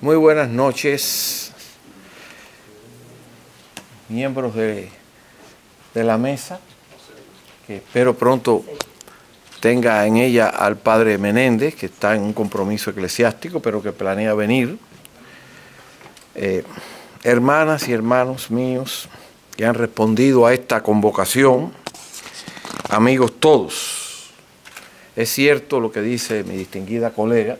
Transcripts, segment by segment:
Muy buenas noches, miembros de la mesa, que espero pronto tenga en ella al padre Menéndez, que está en un compromiso eclesiástico, pero que planea venir. Hermanas y hermanos míos que han respondido a esta convocación, amigos todos, es cierto lo que dice mi distinguida colega,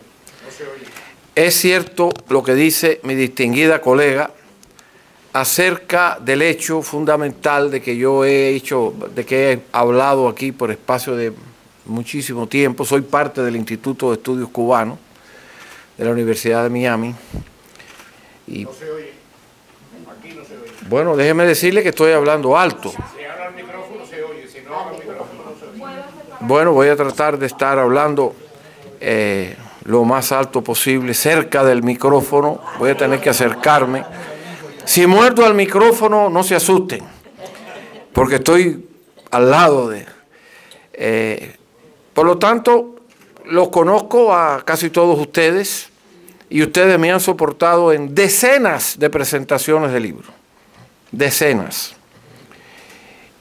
es cierto lo que dice mi distinguida colega acerca del hecho fundamental de que yo he hablado aquí por espacio de muchísimo tiempo. Soy parte del Instituto de Estudios Cubanos de la Universidad de Miami. Y, no se oye. Aquí no se oye. Bueno, déjeme decirle que estoy hablando alto. Si habla el micrófono se oye, si no habla el micrófono no se oye. Bueno, voy a tratar de estar hablando lo más alto posible, cerca del micrófono. Voy a tener que acercarme. Si muerdo al micrófono, no se asusten, porque estoy al lado de... por lo tanto, los conozco a casi todos ustedes y ustedes me han soportado en decenas de presentaciones de libros. Decenas.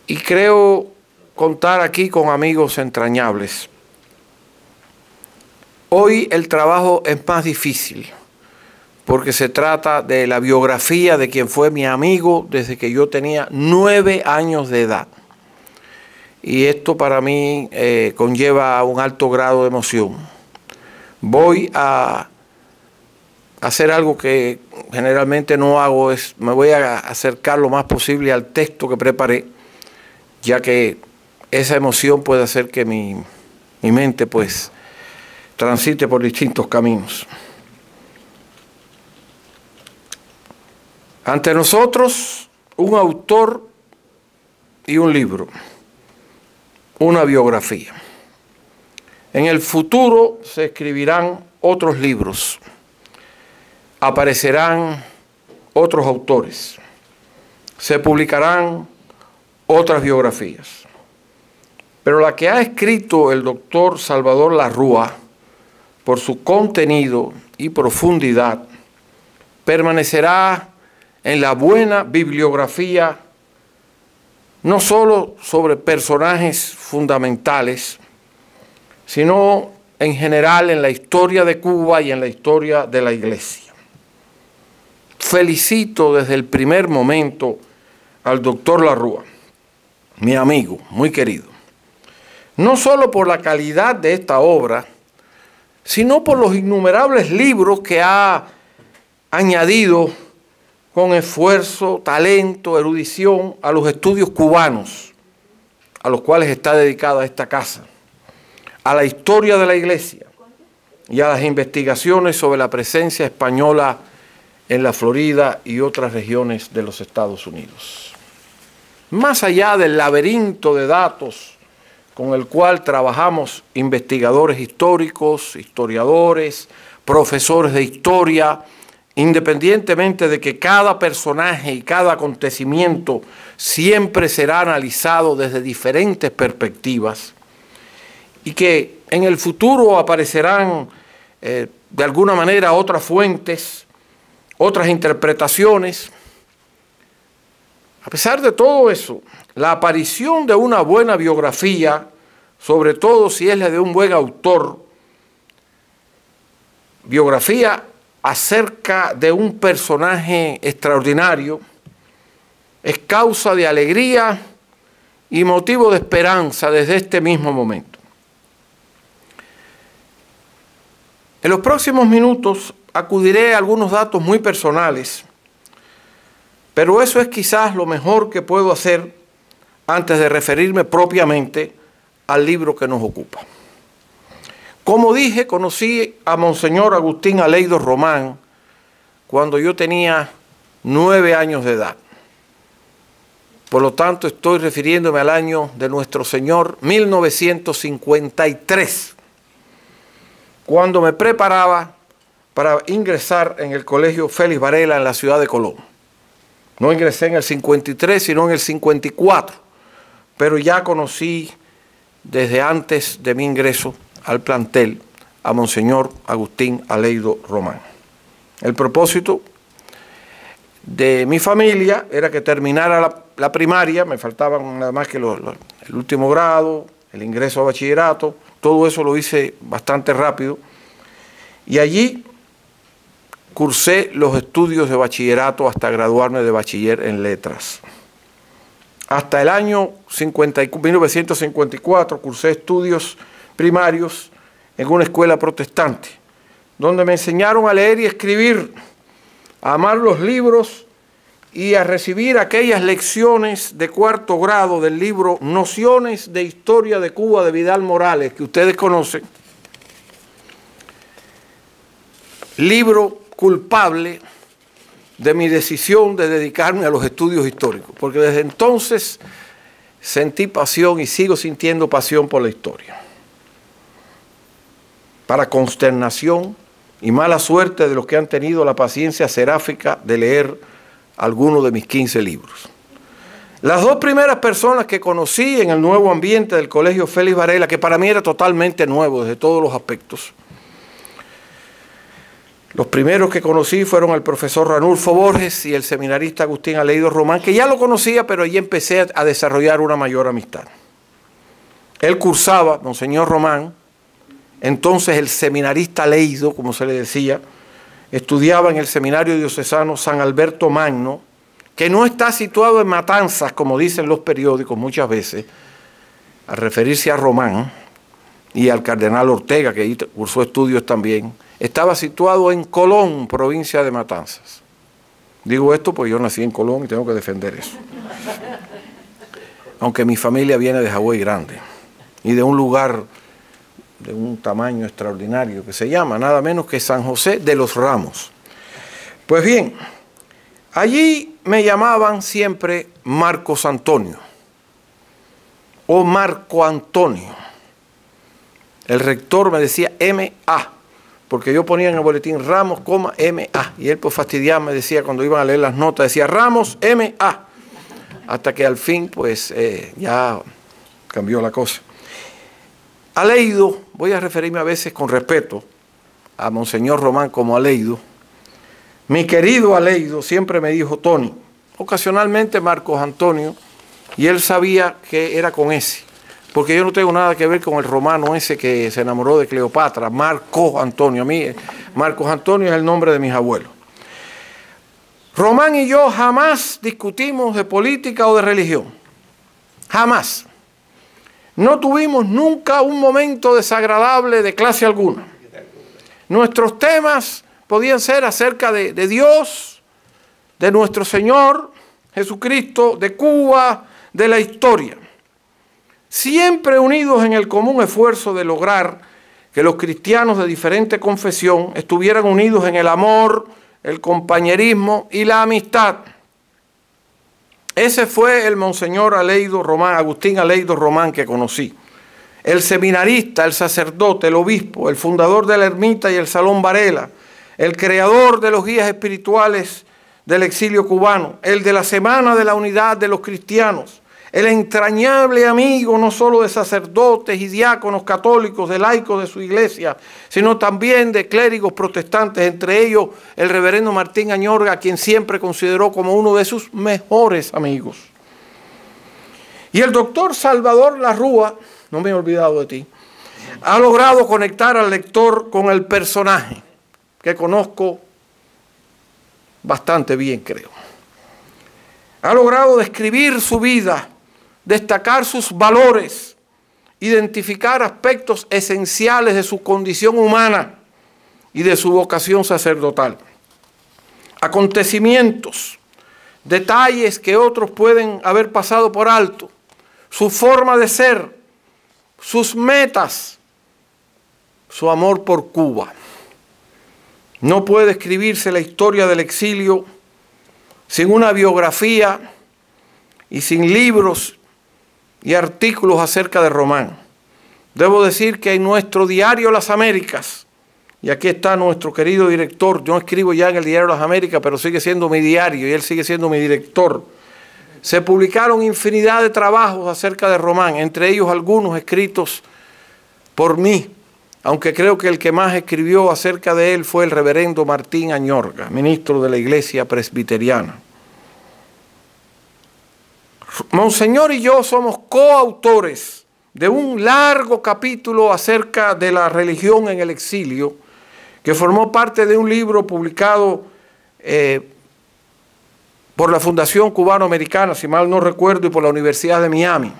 Y creo contar aquí con amigos entrañables. Hoy el trabajo es más difícil, porque se trata de la biografía de quien fue mi amigo desde que yo tenía 9 años de edad. Y esto para mí conlleva un alto grado de emoción. Voy a hacer algo que generalmente no hago, me voy a acercar lo más posible al texto que preparé, ya que esa emoción puede hacer que mi mente pues transite por distintos caminos. Ante nosotros, un autor y un libro, una biografía. En el futuro se escribirán otros libros, aparecerán otros autores, se publicarán otras biografías. Pero la que ha escrito el doctor Salvador Larrúa, por su contenido y profundidad, permanecerá en la buena bibliografía, no solo sobre personajes fundamentales, sino en general en la historia de Cuba y en la historia de la Iglesia. Felicito desde el primer momento al doctor Larrúa, mi amigo, muy querido, no solo por la calidad de esta obra, sino por los innumerables libros que ha añadido con esfuerzo, talento, erudición a los estudios cubanos, a los cuales está dedicada esta casa, a la historia de la Iglesia y a las investigaciones sobre la presencia española en la Florida y otras regiones de los Estados Unidos. Más allá del laberinto de datos con el cual trabajamos investigadores históricos, historiadores, profesores de historia, independientemente de que cada personaje y cada acontecimiento siempre será analizado desde diferentes perspectivas y que en el futuro aparecerán de alguna manera otras fuentes, otras interpretaciones. A pesar de todo eso, la aparición de una buena biografía, sobre todo si es la de un buen autor, biografía acerca de un personaje extraordinario, es causa de alegría y motivo de esperanza desde este mismo momento. En los próximos minutos acudiré a algunos datos muy personales, pero eso es quizás lo mejor que puedo hacer antes de referirme propiamente al libro que nos ocupa. Como dije, conocí a Monseñor Agustín Aleido Román cuando yo tenía 9 años de edad. Por lo tanto, estoy refiriéndome al año de nuestro Señor 1953, cuando me preparaba para ingresar en el Colegio Félix Varela en la ciudad de Colón. No ingresé en el 53, sino en el 54, pero ya conocí desde antes de mi ingreso al plantel a Monseñor Agustín Aleido Román. El propósito de mi familia era que terminara la primaria, me faltaban nada más que el último grado, el ingreso a bachillerato, todo eso lo hice bastante rápido, y allí cursé los estudios de bachillerato hasta graduarme de bachiller en letras. Hasta el año 1954 cursé estudios primarios en una escuela protestante, donde me enseñaron a leer y escribir, a amar los libros y a recibir aquellas lecciones de cuarto grado del libro Nociones de Historia de Cuba de Vidal Morales, que ustedes conocen. Libro culpable de mi decisión de dedicarme a los estudios históricos, porque desde entonces sentí pasión y sigo sintiendo pasión por la historia. Para consternación y mala suerte de los que han tenido la paciencia seráfica de leer algunos de mis 15 libros. Las dos primeras personas que conocí en el nuevo ambiente del Colegio Félix Varela, que para mí era totalmente nuevo desde todos los aspectos, los primeros que conocí fueron el profesor Ranulfo Borges y el seminarista Agustín Aleido Román, que ya lo conocía, pero allí empecé a desarrollar una mayor amistad. Él cursaba, Monseñor Román, entonces el seminarista Aleido, como se le decía, estudiaba en el seminario diocesano San Alberto Magno, que no está situado en Matanzas, como dicen los periódicos muchas veces, al referirse a Román y al cardenal Ortega, que cursó estudios también. Estaba situado en Colón, provincia de Matanzas. Digo esto porque yo nací en Colón y tengo que defender eso. Aunque mi familia viene de Hawái Grande y de un lugar de un tamaño extraordinario que se llama nada menos que San José de los Ramos. Pues bien, allí me llamaban siempre Marcos Antonio o Marco Antonio. El rector me decía M.A., porque yo ponía en el boletín Ramos, M.A. Y él, por fastidiar, me decía, cuando iban a leer las notas, decía Ramos, M.A. Hasta que al fin, pues, ya cambió la cosa. Aleido, voy a referirme a veces con respeto a Monseñor Román como Aleido. Mi querido Aleido siempre me dijo Tony, ocasionalmente Marcos Antonio, y él sabía que era con ese. Porque yo no tengo nada que ver con el romano ese que se enamoró de Cleopatra, Marcos Antonio. A mí, Marcos Antonio es el nombre de mis abuelos. Román y yo jamás discutimos de política o de religión. Jamás. No tuvimos nunca un momento desagradable de clase alguna. Nuestros temas podían ser acerca de Dios, de nuestro Señor Jesucristo, de Cuba, de la historia. Siempre unidos en el común esfuerzo de lograr que los cristianos de diferente confesión estuvieran unidos en el amor, el compañerismo y la amistad. Ese fue el Monseñor Aleido Román, Agustín Aleido Román, que conocí. El seminarista, el sacerdote, el obispo, el fundador de la ermita y el Salón Varela, el creador de los guías espirituales del exilio cubano, el de la Semana de la Unidad de los Cristianos, el entrañable amigo no solo de sacerdotes y diáconos católicos, de laicos de su iglesia, sino también de clérigos protestantes, entre ellos el reverendo Martín Añorga, a quien siempre consideró como uno de sus mejores amigos. Y el doctor Salvador Larrúa, no me he olvidado de ti, ha logrado conectar al lector con el personaje que conozco bastante bien, creo. Ha logrado describir su vida, destacar sus valores, identificar aspectos esenciales de su condición humana y de su vocación sacerdotal. Acontecimientos, detalles que otros pueden haber pasado por alto, su forma de ser, sus metas, su amor por Cuba. No puede escribirse la historia del exilio sin una biografía y sin libros y artículos acerca de Román. Debo decir que en nuestro diario Las Américas, y aquí está nuestro querido director, yo escribo ya en el diario Las Américas, pero sigue siendo mi diario y él sigue siendo mi director, se publicaron infinidad de trabajos acerca de Román, entre ellos algunos escritos por mí aunque creo que el que más escribió acerca de él fue el reverendo Martín Añorga, ministro de la Iglesia Presbiteriana. Monseñor y yo somos coautores de un largo capítulo acerca de la religión en el exilio, que formó parte de un libro publicado por la Fundación Cubano-Americana, si mal no recuerdo, y por la Universidad de Miami.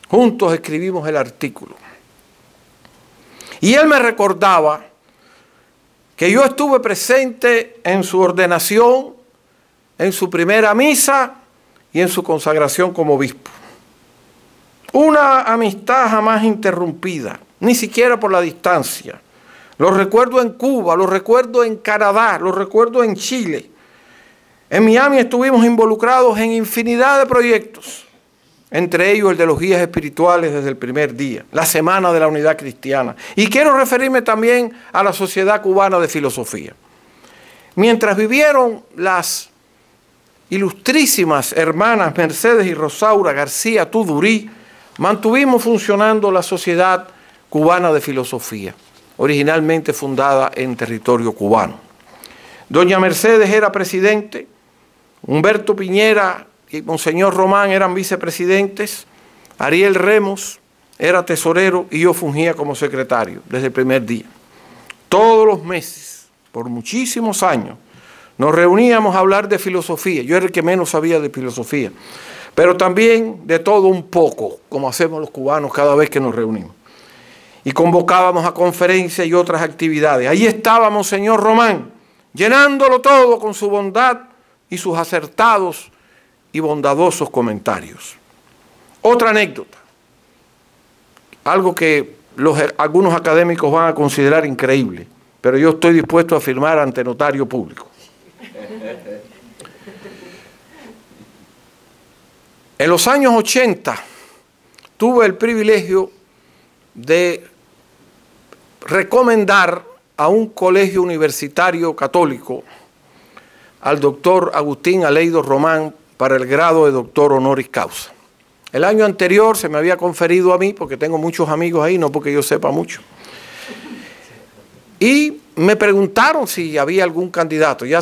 Juntos escribimos el artículo. Y él me recordaba que yo estuve presente en su ordenación, en su primera misa y en su consagración como obispo. Una amistad jamás interrumpida, ni siquiera por la distancia. Lo recuerdo en Cuba, lo recuerdo en Canadá, lo recuerdo en Chile. En Miami estuvimos involucrados en infinidad de proyectos, entre ellos el de los guías espirituales desde el primer día, la Semana de la Unidad Cristiana. Y quiero referirme también a la Sociedad Cubana de Filosofía. Mientras vivieron las ilustrísimas hermanas Mercedes y Rosaura García Tudurí, mantuvimos funcionando la Sociedad Cubana de Filosofía, originalmente fundada en territorio cubano. Doña Mercedes era presidente, Humberto Piñera y Monseñor Román eran vicepresidentes, Ariel Remos era tesorero y yo fungía como secretario desde el primer día. Todos los meses, por muchísimos años, nos reuníamos a hablar de filosofía. Yo era el que menos sabía de filosofía, pero también de todo un poco, como hacemos los cubanos cada vez que nos reunimos. Y convocábamos a conferencias y otras actividades. Ahí estaba Monseñor Román, llenándolo todo con su bondad y sus acertados y bondadosos comentarios. Otra anécdota, algo que algunos académicos van a considerar increíble, pero yo estoy dispuesto a afirmar ante notario público. En los años 80 tuve el privilegio de recomendar a un colegio universitario católico al doctor Agustín Aleido Román para el grado de doctor honoris causa. El año anterior se me había conferido a mí, porque tengo muchos amigos ahí, no porque yo sepa mucho. Y me preguntaron si había algún candidato. Ya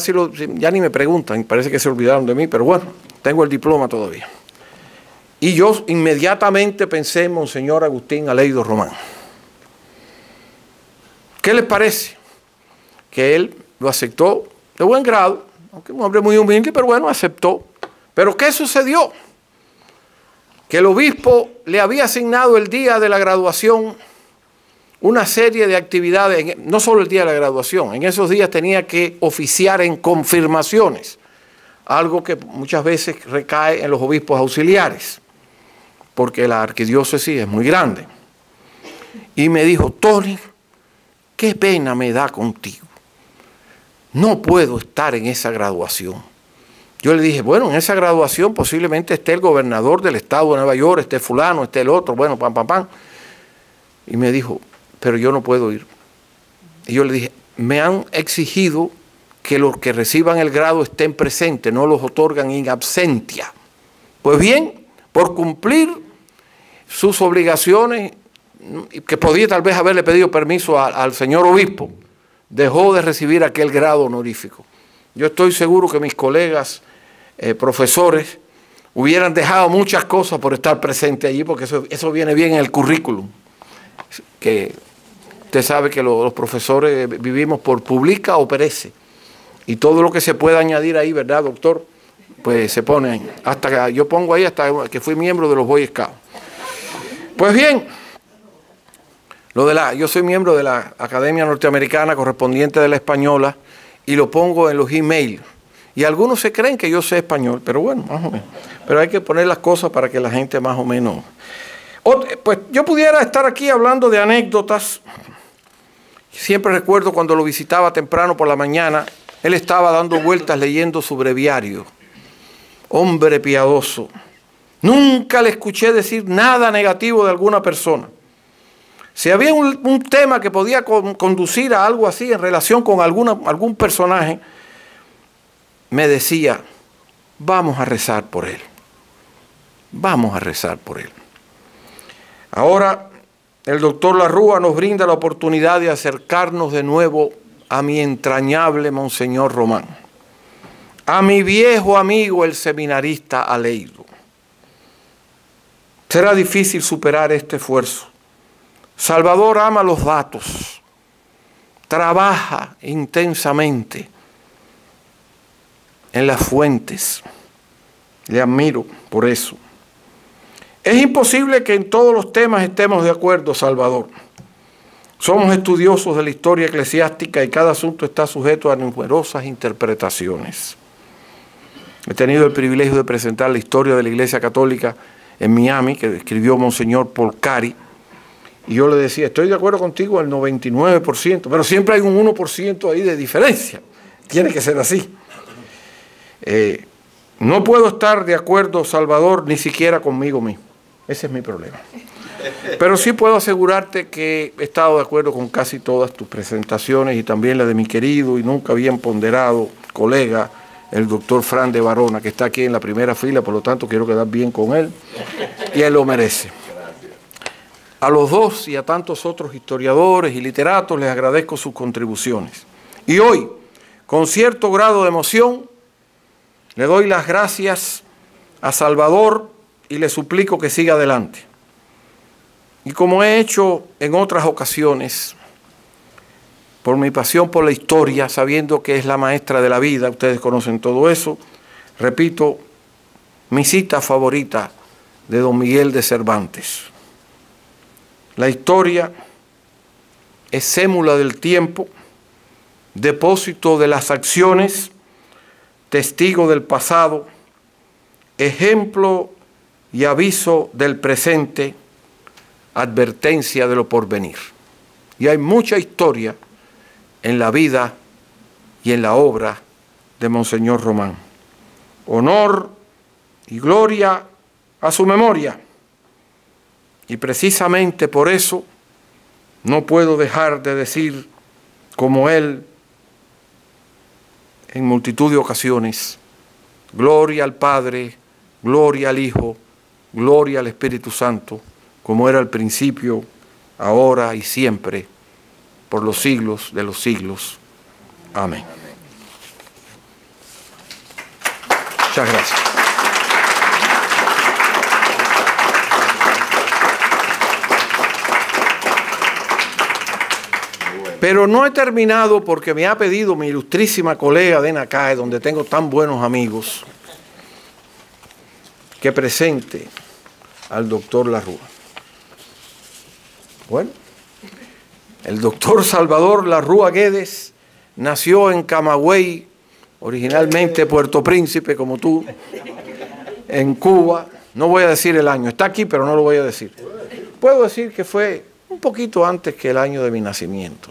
ni me preguntan, parece que se olvidaron de mí, pero bueno, tengo el diploma todavía. Y yo inmediatamente pensé en Monseñor Agustín Aleido Román. ¿Qué les parece? Que él lo aceptó de buen grado, aunque un hombre muy humilde, pero bueno, aceptó. ¿Pero qué sucedió? Que el obispo le había asignado el día de la graduación una serie de actividades, no solo el día de la graduación, en esos días tenía que oficiar en confirmaciones, algo que muchas veces recae en los obispos auxiliares, porque la arquidiócesis es muy grande. Y me dijo, Tony, qué pena me da contigo. No puedo estar en esa graduación. Yo le dije, bueno, en esa graduación posiblemente esté el gobernador del estado de Nueva York, esté fulano, esté el otro, bueno, pam, pam, pam. Y me dijo, pero yo no puedo ir. Y yo le dije, me han exigido que los que reciban el grado estén presentes, no los otorgan in absentia. Pues bien, por cumplir sus obligaciones, que podía tal vez haberle pedido permiso al señor obispo, dejó de recibir aquel grado honorífico. Yo estoy seguro que mis colegas profesores hubieran dejado muchas cosas por estar presente allí, porque eso viene bien en el currículum. Que usted sabe que los profesores vivimos por publica o perece. Y todo lo que se pueda añadir ahí, ¿verdad, doctor? Pues se pone ahí. Hasta que yo pongo ahí hasta que fui miembro de los Boy Scouts. Pues bien, yo soy miembro de la Academia Norteamericana correspondiente de la Española y lo pongo en los emails. Y algunos se creen que yo sé español, pero bueno, más o menos. Pero hay que poner las cosas para que la gente más o menos... Pues yo pudiera estar aquí hablando de anécdotas. Siempre recuerdo cuando lo visitaba temprano por la mañana, él estaba dando vueltas leyendo su breviario. Hombre piadoso. Nunca le escuché decir nada negativo de alguna persona. Si había un tema que podía conducir a algo así en relación con algún personaje, me decía, vamos a rezar por él. Vamos a rezar por él. Ahora, el doctor Larrúa nos brinda la oportunidad de acercarnos de nuevo a mi entrañable Monseñor Román, a mi viejo amigo el seminarista Aleiro. Será difícil superar este esfuerzo. Salvador ama los datos, trabaja intensamente en las fuentes. Le admiro por eso. Es imposible que en todos los temas estemos de acuerdo, Salvador. Somos estudiosos de la historia eclesiástica y cada asunto está sujeto a numerosas interpretaciones. He tenido el privilegio de presentar la historia de la Iglesia Católica en Miami, que escribió Monseñor Polcari, y yo le decía, estoy de acuerdo contigo al 99%, pero siempre hay un 1% ahí de diferencia. Tiene que ser así. No puedo estar de acuerdo, Salvador, ni siquiera conmigo mismo. Ese es mi problema. Pero sí puedo asegurarte que he estado de acuerdo con casi todas tus presentaciones y también la de mi querido y nunca bien ponderado colega, el doctor Fran de Barona, que está aquí en la primera fila, por lo tanto quiero quedar bien con él y él lo merece. A los dos y a tantos otros historiadores y literatos les agradezco sus contribuciones. Y hoy, con cierto grado de emoción, le doy las gracias a Salvador y le suplico que siga adelante. Y como he hecho en otras ocasiones, por mi pasión por la historia, sabiendo que es la maestra de la vida, ustedes conocen todo eso, repito, mi cita favorita de don Miguel de Cervantes. La historia es sémula del tiempo, depósito de las acciones, testigo del pasado, ejemplo y aviso del presente, advertencia de lo porvenir. Y hay mucha historia en la vida y en la obra de Monseñor Román. Honor y gloria a su memoria. Y precisamente por eso no puedo dejar de decir, como él, en multitud de ocasiones, gloria al Padre, gloria al Hijo, gloria al Espíritu Santo, como era al principio, ahora y siempre, por los siglos de los siglos. Amén. Muchas gracias. Pero no he terminado porque me ha pedido mi ilustrísima colega de Nacae, donde tengo tan buenos amigos, que presente al doctor Larrúa. Bueno, el doctor Salvador Larrúa Guedes nació en Camagüey, originalmente Puerto Príncipe, como tú, en Cuba. No voy a decir el año, está aquí, pero no lo voy a decir. Puedo decir que fue un poquito antes que el año de mi nacimiento.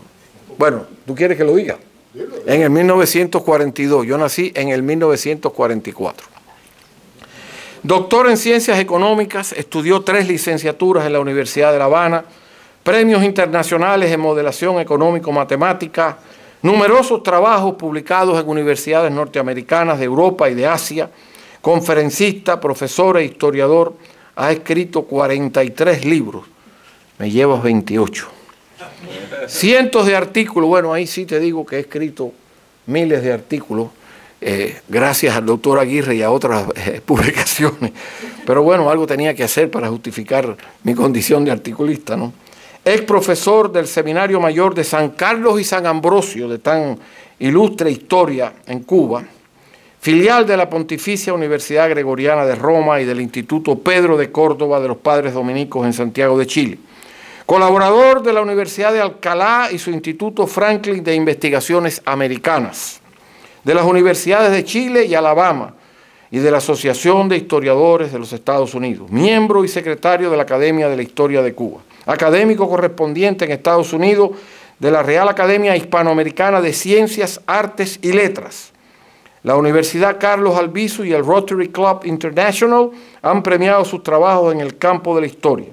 Bueno, ¿tú quieres que lo diga? En el 1942, yo nací en el 1944. Doctor en Ciencias Económicas, estudió 3 licenciaturas en la Universidad de La Habana, premios internacionales en modelación económico-matemática, numerosos trabajos publicados en universidades norteamericanas de Europa y de Asia, conferencista, profesor e historiador, ha escrito 43 libros, me llevas 28. Cientos de artículos, bueno, ahí sí te digo que he escrito miles de artículos, gracias al doctor Aguirre y a otras publicaciones, pero bueno, algo tenía que hacer para justificar mi condición de articulista, ¿no? Es profesor del Seminario Mayor de San Carlos y San Ambrosio, de tan ilustre historia en Cuba, filial de la Pontificia Universidad Gregoriana de Roma y del Instituto Pedro de Córdoba de los Padres Dominicos en Santiago de Chile. Colaborador de la Universidad de Alcalá y su Instituto Franklin de Investigaciones Americanas, de las universidades de Chile y Alabama y de la Asociación de Historiadores de los Estados Unidos, miembro y secretario de la Academia de la Historia de Cuba, académico correspondiente en Estados Unidos de la Real Academia Hispanoamericana de Ciencias, Artes y Letras. La Universidad Carlos Albizu y el Rotary Club International han premiado sus trabajos en el campo de la historia.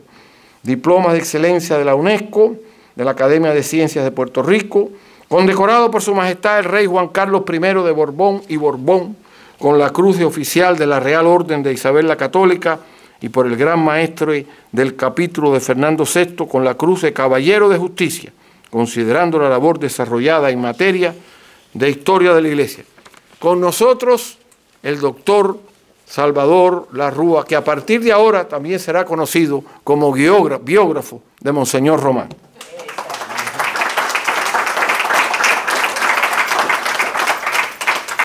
Diplomas de excelencia de la UNESCO, de la Academia de Ciencias de Puerto Rico, condecorado por Su Majestad el Rey Juan Carlos I de Borbón y Borbón, con la Cruz de Oficial de la Real Orden de Isabel la Católica y por el gran maestre del capítulo de Fernando VI con la cruz de Caballero de Justicia, considerando la labor desarrollada en materia de historia de la Iglesia. Con nosotros el doctor Salvador Larrúa, que a partir de ahora también será conocido como biógrafo de Monseñor Román.